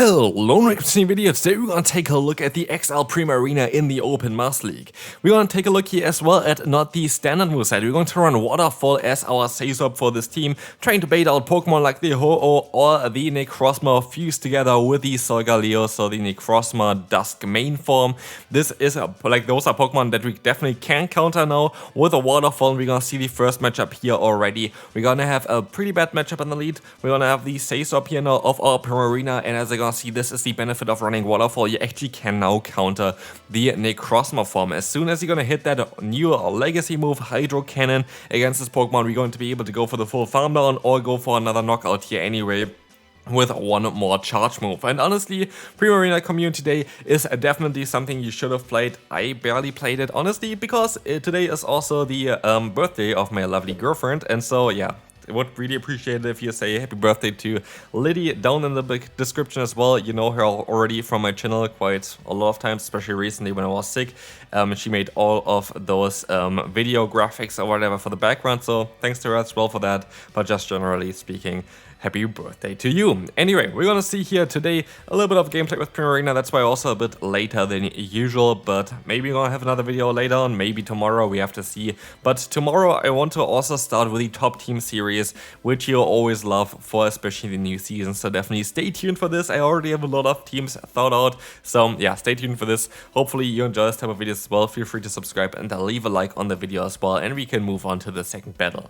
Hello, Necrozma video. Today we're gonna take a look at the XL Primarina in the Open Master League. We're gonna take a look here as well at not the standard moveset. We're going to run Waterfall as our safe for this team, trying to bait out Pokemon like the Ho-Oh or the Necrozma fused together with the Solgaleo, so the Necrozma Dusk main form. This is those are Pokemon that we definitely can counter now with a Waterfall. We're gonna see the first matchup here already. We're gonna have a pretty bad matchup in the lead. We're gonna have the safe here now of our Primarina, and as you're gonna see, this is the benefit of running Waterfall. You actually can now counter the Necrozma form. As soon as you're gonna hit that new legacy move, Hydro Cannon, against this Pokemon, we're going to be able to go for the full farm down or go for another knockout here anyway, with one more charge move. And honestly, Primarina Community Day is definitely something you should have played. I barely played it, honestly, because today is also the birthday of my lovely girlfriend, and so yeah, I would really appreciate it if you say happy birthday to Lily down in the description as well. You know her already from my channel quite a lot of times, especially recently when I was sick. She made all of those video graphics or whatever for the background, so thanks to her as well for that. But just generally speaking, happy birthday to you. Anyway, we're gonna see here today a little bit of gameplay with Primarina. That's why also a bit later than usual, but maybe we're gonna have another video later on, maybe tomorrow, we have to see. But tomorrow I want to also start with the top team series, which you always love for, especially the new season. So definitely stay tuned for this. I already have a lot of teams thought out, so yeah, stay tuned for this. Hopefully you enjoy this type of videos as well. Feel free to subscribe and leave a like on the video as well, and we can move on to the second battle.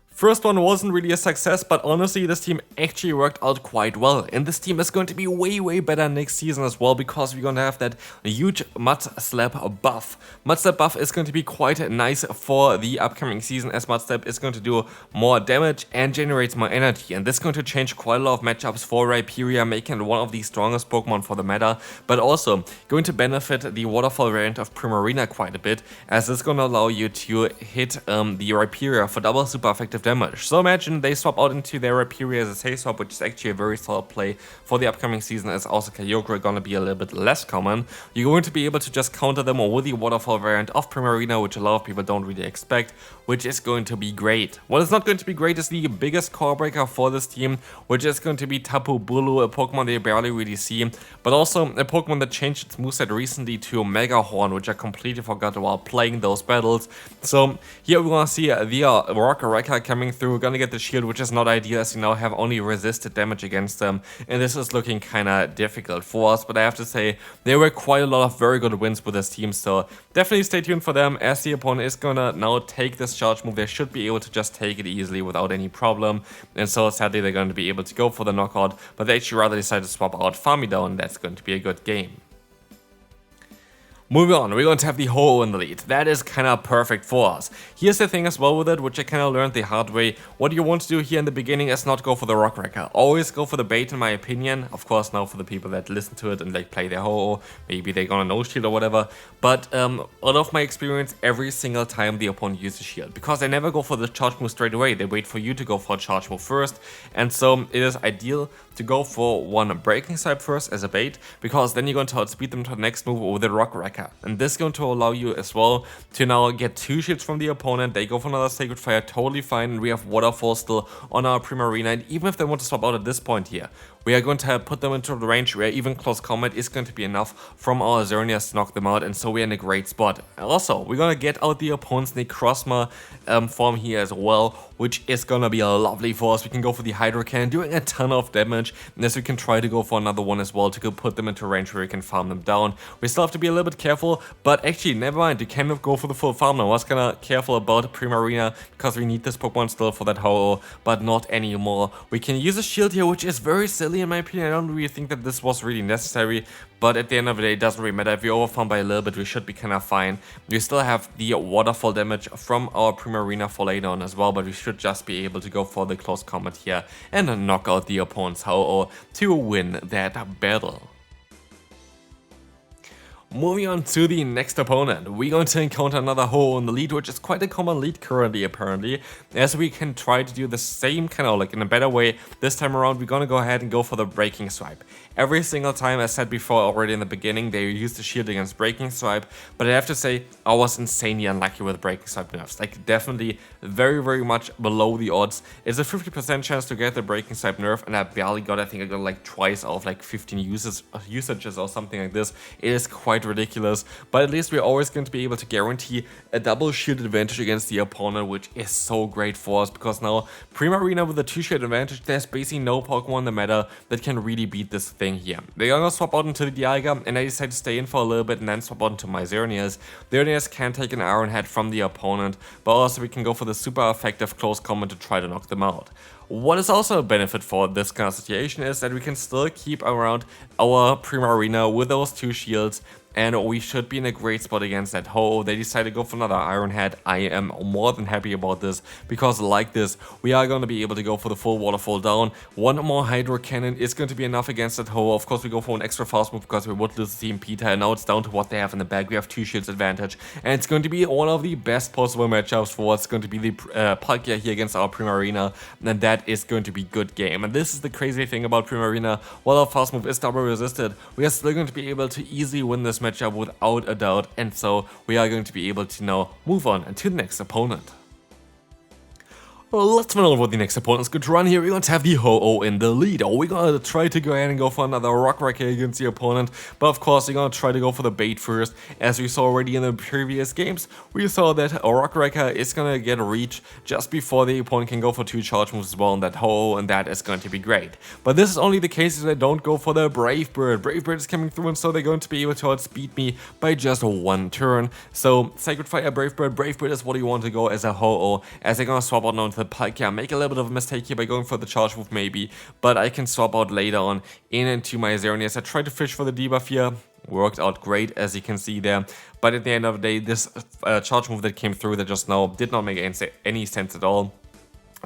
First one wasn't really a success, but honestly this team actually worked out quite well, and this team is going to be way better next season as well, because we're going to have that huge Mud Slap buff. Mud Slap buff is going to be quite nice for the upcoming season, as Mud Slap is going to do more damage and generates more energy, and this is going to change quite a lot of matchups for Rhyperior, making it one of the strongest Pokemon for the meta, but also going to benefit the Waterfall variant of Primarina quite a bit, as it's going to allow you to hit the Rhyperior for double super effective damage. So imagine they swap out into their Rhyperior as a safe swap, which is actually a very solid play for the upcoming season, as also Kyogre are gonna be a little bit less common. You're going to be able to just counter them with the Waterfall variant of Primarina, which a lot of people don't really expect, which is going to be great. What is not going to be great is the biggest core breaker for this team, which is going to be Tapu Bulu, a Pokemon they barely really see, but also a Pokemon that changed its moveset recently to Mega Horn, which I completely forgot while playing those battles. So here we're gonna see the Rock Wrecker coming through. We're gonna get the shield, which is not ideal, as you now have only resisted damage against them, and this is looking kinda difficult for us, but I have to say there were quite a lot of very good wins with this team, so definitely stay tuned for them, as the opponent is gonna now take this charge move. They should be able to just take it easily without any problem, and so sadly they're going to be able to go for the knockout, but they actually rather decide to swap out Farmidown. That's going to be a good game. Moving on, we're going to have the Ho-Oh in the lead. That is kind of perfect for us. Here's the thing as well with it, which I kind of learned the hard way. What you want to do here in the beginning is not go for the Rock Wrecker. Always go for the bait, in my opinion. Of course, now for the people that listen to it and like play their Ho-Oh, maybe they're gonna no shield or whatever. But out of my experience, every single time the opponent uses shield, because they never go for the charge move straight away. They wait for you to go for a charge move first, and so it is ideal to go for one Breaking Swipe first as a bait, because then you're going to outspeed them to the next move with the Rock Wrecker. And this is going to allow you as well to now get 2 shields from the opponent. They go for another Sacred Fire, totally fine, and we have Waterfall still on our Primarina. And even if they want to swap out at this point here, we are going to put them into the range where even close combat is going to be enough from our Xerneas to knock them out, and so we're in a great spot. Also, we're going to get out the opponent's Necrozma form here as well, which is going to be a lovely for us. We can go for the Hydro Cannon, doing a ton of damage, and as we can try to go for another one as well to go put them into a range where we can farm them down. We still have to be a little bit careful, but actually, never mind, you cannot go for the full farm now. I was kind of careful about Primarina, because we need this Pokemon still for that Ho-Oh, but not anymore. We can use a shield here, which is very silly in my opinion. I don't really think that this was really necessary, but at the end of the day, it doesn't really matter. If we overfarm by a little bit, we should be kind of fine. We still have the Waterfall damage from our Primarina for later on as well, but we should just be able to go for the close combat here and knock out the opponent's Ho-Oh to win that battle. Moving on to the next opponent, we're going to encounter another Ho in the lead, which is quite a common lead currently apparently, as we can try to do the same kind of like in a better way. This time around we're gonna go ahead and go for the Breaking Swipe. Every single time, as said before already in the beginning, they used the shield against Breaking Swipe, but I have to say I was insanely unlucky with Breaking Swipe nerfs, like definitely very much below the odds. It's a 50% chance to get the Breaking Swipe nerf, and I barely got, I think I got like twice out of like 15 usages or something like this. It is quite ridiculous, but at least we're always going to be able to guarantee a double shield advantage against the opponent, which is so great for us, because now Primarina with a 2-shield advantage, there's basically no Pokemon in the meta that can really beat this thing here. They're gonna swap out into the Dialga, and I decide to stay in for a little bit and then swap out into my Xerneas. The Xerneas can take an Iron Head from the opponent, but also we can go for the super effective close combat to try to knock them out. What is also a benefit for this kind of situation is that we can still keep around our Primarina with those 2 shields, and we should be in a great spot against that Ho. They decided to go for another Iron Head. I am more than happy about this, because like this, we are going to be able to go for the full Waterfall down. One more Hydro Cannon is going to be enough against that Ho. Of course, we go for an extra fast move because we would lose the Team Peter, and now it's down to what they have in the bag. We have 2 shields advantage, and it's going to be one of the best possible matchups for what's going to be the Palkia here against our Primarina, and that is going to be good game. And this is the crazy thing about Primarina. While our fast move is double resisted, we are still going to be able to easily win this matchup without a doubt, and so we are going to be able to now move on to the next opponent. Well, let's move on with the next opponent's good run here. We're going to have the Ho-Oh in the lead. We're going to try to go ahead and go for another Rock Wrecker against the opponent, but of course we're going to try to go for the bait first. As we saw already in the previous games, we saw that a Rock Wrecker is going to get a reach just before the opponent can go for 2 charge moves as well on that Ho-Oh, and that is going to be great. But this is only the case if they don't go for the Brave Bird. Brave Bird is coming through, and so they're going to be able to outspeed me by just 1 turn. So Sacred Fire, Brave Bird. Brave Bird is what you want to go as a Ho-Oh, as they're going to swap out now to the Palkia. Make a little bit of a mistake here by going for the charge move maybe, but I can swap out later on into my Xerneas. I tried to fish for the debuff here, worked out great as you can see there, but at the end of the day, this charge move that came through that just now did not make any sense at all.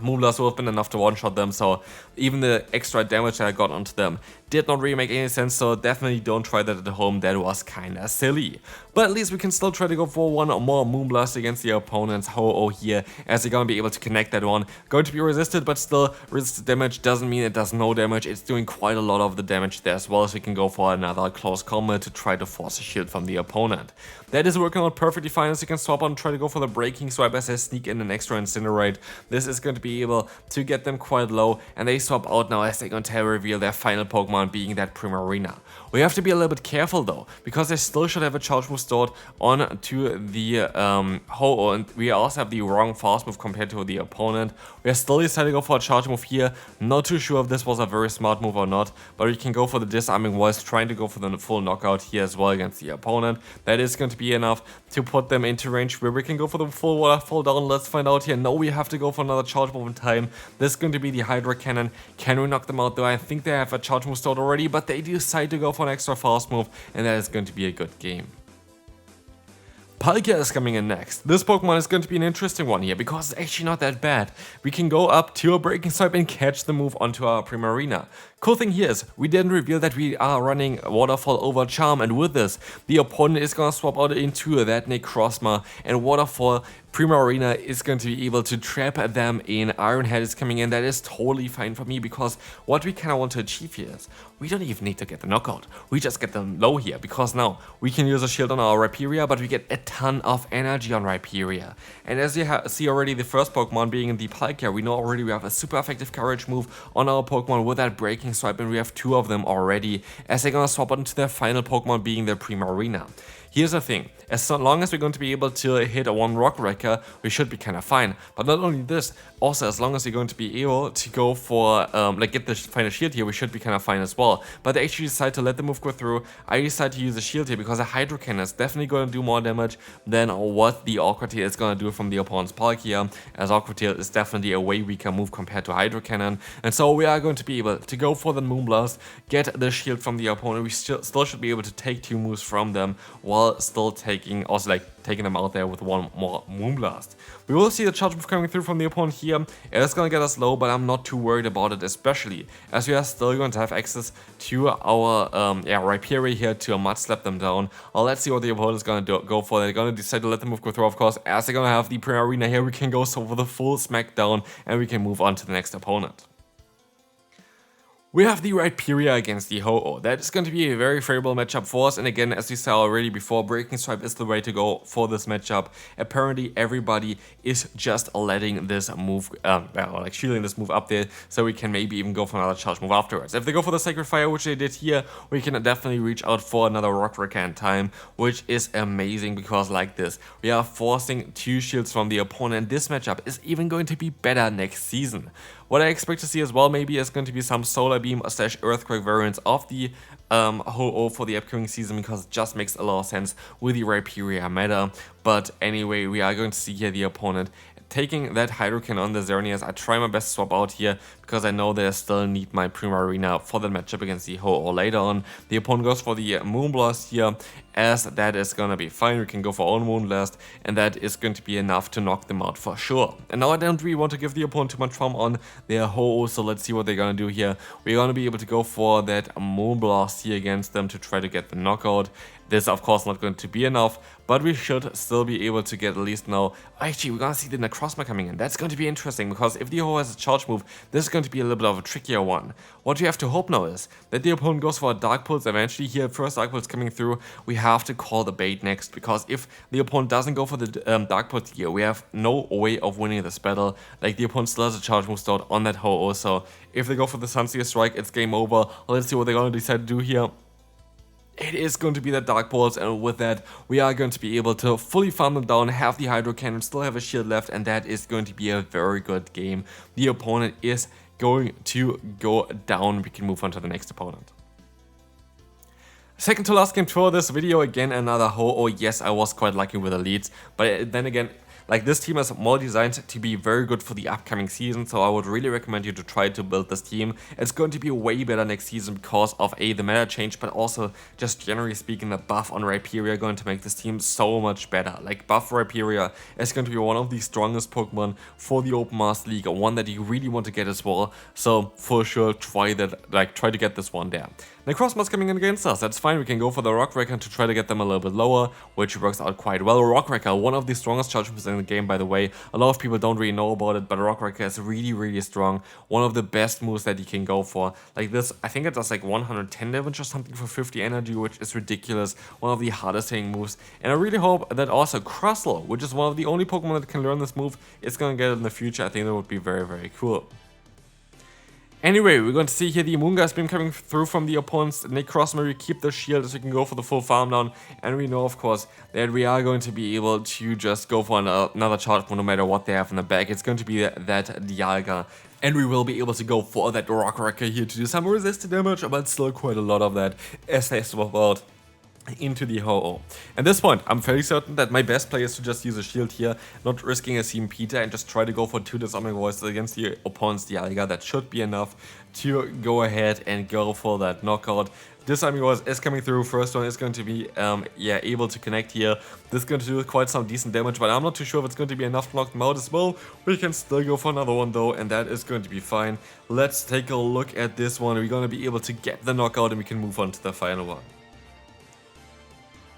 Moonblast would have been enough to one-shot them, so even the extra damage that I got onto them did not really make any sense, so definitely don't try that at home. That was kinda silly. But at least we can still try to go for one more Moonblast against the opponent's Ho-Oh here, as they're gonna be able to connect that one. Going to be resisted, but still, resisted damage doesn't mean it does no damage. It's doing quite a lot of the damage there, as well as we can go for another close combat to try to force a shield from the opponent. That is working out perfectly fine, as you can swap on and try to go for the Breaking Swipe as they sneak in an extra Incinerate. This is going to be able to get them quite low, and they swap out now as they're going to reveal their final Pokemon, being that Primarina. We have to be a little bit careful though, because they still should have a charge move stored on to the Ho-Oh, and we also have the wrong fast move compared to the opponent. We are still deciding to go for a charge move here. Not too sure if this was a very smart move or not, but we can go for the Disarming Voice, trying to go for the full knockout here as well against the opponent. That is going to be enough to put them into range where we can go for the full Waterfall down. Let's find out here. No, we have to go for another charge move in time. This is going to be the Hydro Cannon. Can we knock them out though? I think they have a charge move stored already, but they decide to go for an extra fast move, and that is going to be a good game. Palkia is coming in next. This Pokemon is going to be an interesting one here, because it's actually not that bad. We can go up to a Breaking Swipe and catch the move onto our Primarina. Cool thing here is, we didn't reveal that we are running Waterfall over Charm, and with this, the opponent is gonna swap out into that Necrozma, and Waterfall Primarina is going to be able to trap them in. Iron Head is coming in. That is totally fine for me, because what we kind of want to achieve here is, we don't even need to get the knockout. We just get them low here, because now we can use a shield on our Rhyperior, but we get a ton of energy on Rhyperior. And as you see already, the first Pokemon being in the Palkia, we know already we have a super effective courage move on our Pokemon with that Breaking Swipe, and we have 2 of them already, as they're gonna swap into their final Pokemon, being their Primarina. Here's the thing, as long as we're going to be able to hit a 1 Rock Wrecker, we should be kind of fine. But not only this, also as long as we're going to be able to go for, get the final shield here, we should be kind of fine as well. But they actually decide to let the move go through. I decide to use a shield here, because a Hydro Cannon is definitely going to do more damage than what the Awkward Tail is going to do from the opponent's Palkia, as Awkward Tail is definitely a way weaker move compared to Hydro Cannon. And so we are going to be able to go for the Moonblast, get the shield from the opponent. We still should be able to take 2 moves from them, while while still taking them out there with one more Moonblast. We will see the charge move coming through from the opponent here. It is going to get us low, but I'm not too worried about it, especially as we are still going to have access to our Rhyperior here to Mud Slap them down. Let's see what the opponent is going to go for. They're going to decide to let the move go through, of course. As they're going to have the Primarina here, we can go for the full smackdown and we can move on to the next opponent. We have the Rhyperior against the Ho-Oh. That is going to be a very favorable matchup for us, and again, as we saw already before, Breaking Stripe is the way to go for this matchup. Apparently, everybody is just letting this move, shielding this move up there, so we can maybe even go for another charge move afterwards. If they go for the Sacred Fire, which they did here, we can definitely reach out for another Rock Wrecker in time, which is amazing, because like this, we are forcing 2 shields from the opponent. This matchup is even going to be better next season. What I expect to see as well maybe is going to be some Solar Beam / Earthquake variants of the Ho-Oh for the upcoming season, because it just makes a lot of sense with the Rhyperior meta. But anyway, we are going to see here the opponent taking that Hydrocan on the Xerneas. I try my best to swap out here because I know that I still need my Primarina for the matchup against the Ho-Oh later on. The opponent goes for the Moonblast here, as that is gonna be fine. We can go for own Moonblast, and that is going to be enough to knock them out for sure. And now I don't really want to give the opponent too much farm on their Ho-Oh, so let's see what they're gonna do here. We're gonna be able to go for that Moonblast here against them to try to get the knockout. This, of course, not going to be enough, but we should still be able to get at least now. Actually, we're gonna see the Necrozma coming in. That's going to be interesting, because if the Ho has a charge move, this is going to be a little bit of a trickier one. What we have to hope now is that the opponent goes for a Dark Pulse eventually here. First Dark Pulse coming through. We have to call the bait next, because if the opponent doesn't go for the Dark Pulse here, we have no way of winning this battle. Like, the opponent still has a charge move stored on that Ho-Oh, so if they go for the Sunseer Strike, it's game over. Let's see what they're gonna decide to do here. It is going to be that Dark Pulse, and with that, we are going to be able to fully farm them down, have the Hydro Cannon, still have a shield left, and that is going to be a very good game. The opponent is going to go down. We can move on to the next opponent. Second to last game for this video, again another Ho-Oh. Yes, I was quite lucky with the leads, but then again, like, this team is more designed to be very good for the upcoming season, so I would really recommend you to try to build this team. It's going to be way better next season because of the meta change, but also just generally speaking, the buff on Rhyperior going to make this team so much better. Like, buff Rhyperior is going to be one of the strongest Pokemon for the Open Master League, one that you really want to get as well. So for sure, try to get this one there. Necrozma's coming in against us. That's fine. We can go for the Rock Wrecker to try to get them a little bit lower, which works out quite well. Rock Wrecker, one of the strongest charge moves in the game, by the way. A lot of people don't really know about it, but Rock Wrecker is really, really strong. One of the best moves that you can go for. Like this, I think it does like 110 damage or something for 50 energy, which is ridiculous. One of the hardest hitting moves. And I really hope that also Crustle, which is one of the only Pokemon that can learn this move, is going to get it in the future. I think that would be very, very cool. Anyway, we're going to see here the Moongeist Beam coming through from the opponent's Necrozma. We keep the shield so we can go for the full farm down. And we know, of course, that we are going to be able to just go for another charge move no matter what they have in the back. It's going to be that Dialga. And we will be able to go for that Rock Wrecker here to do some resisted damage, but still quite a lot of that as they swap out into the Ho-Oh. At this point, I'm fairly certain that my best play is to just use a shield here, not risking a Seam Peter, and just try to go for 2 Disarming Voices against the opponent's Dialga. That should be enough to go ahead and go for that knockout. Disarming Voice is coming through. First one is going to be able to connect here. This is going to do quite some decent damage, but I'm not too sure if it's going to be enough to knock them out as well. We can still go for another one though, and that is going to be fine. Let's take a look at this one. We're going to be able to get the knockout, and we can move on to the final one.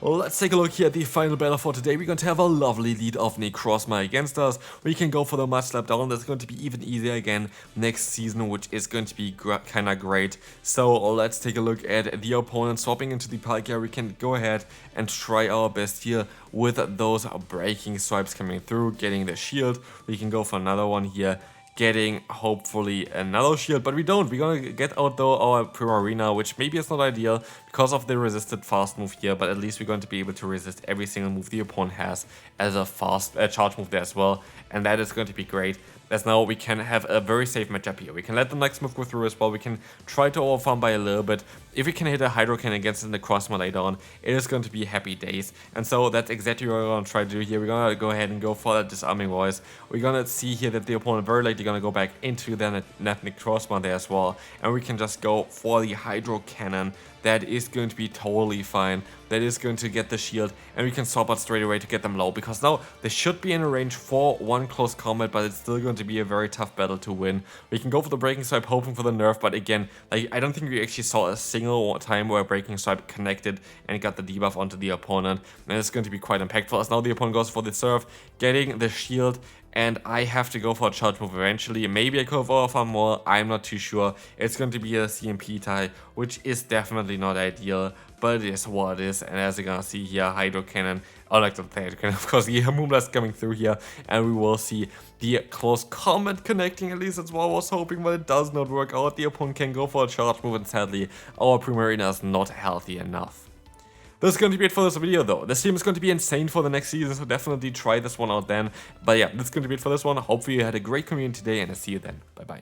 Let's take a look here at the final battle for today. We're going to have a lovely lead of Necrozma against us. We can go for the Mud Slap down. That's going to be even easier again next season, which is going to be kind of great. So let's take a look at the opponent swapping into the Palkia. We can go ahead and try our best here with those Breaking Stripes coming through, getting the shield. We can go for another one here, getting hopefully another shield, but we don't. We're gonna get out though our Primarina, which maybe is not ideal because of the resisted fast move here, but at least we're going to be able to resist every single move the opponent has as a fast charge move there as well, and that is going to be great. As now we can have a very safe matchup here. We can let the next move go through as well. We can try to overfarm by a little bit. If we can hit a Hydro Cannon against the Necrozma later on, it is going to be happy days. And so that's exactly what we're going to try to do here. We're going to go ahead and go for that Disarming Voice. We're going to see here that the opponent very likely going to go back into that Necrozma there as well. And we can just go for the Hydro Cannon. That is going to be totally fine. that is going to get the shield, and we can swap out straight away to get them low, because now they should be in a range for one close combat, but it's still going to be a very tough battle to win. We can go for the Breaking Swipe, hoping for the nerf, but again, like, I don't think we actually saw a single time where Breaking Swipe connected and got the debuff onto the opponent, and it's going to be quite impactful, as now the opponent goes for the Surf, getting the shield, and I have to go for a charge move eventually. Maybe I could have farm more, I'm not too sure. It's going to be a CMP tie, which is definitely not ideal, but it is what it is. And as you're gonna see here, Hydro Cannon, or like the Hydro Cannon, of course, the Moonblast coming through here, and we will see the close combat connecting. At least that's what I was hoping, but it does not work out. The opponent can go for a charge move, and sadly, our Primarina is not healthy enough. This is going to be it for this video though. This team is going to be insane for the next season, so definitely try this one out then. But yeah, this is going to be it for this one. Hopefully you had a great community today, and I'll see you then. Bye bye.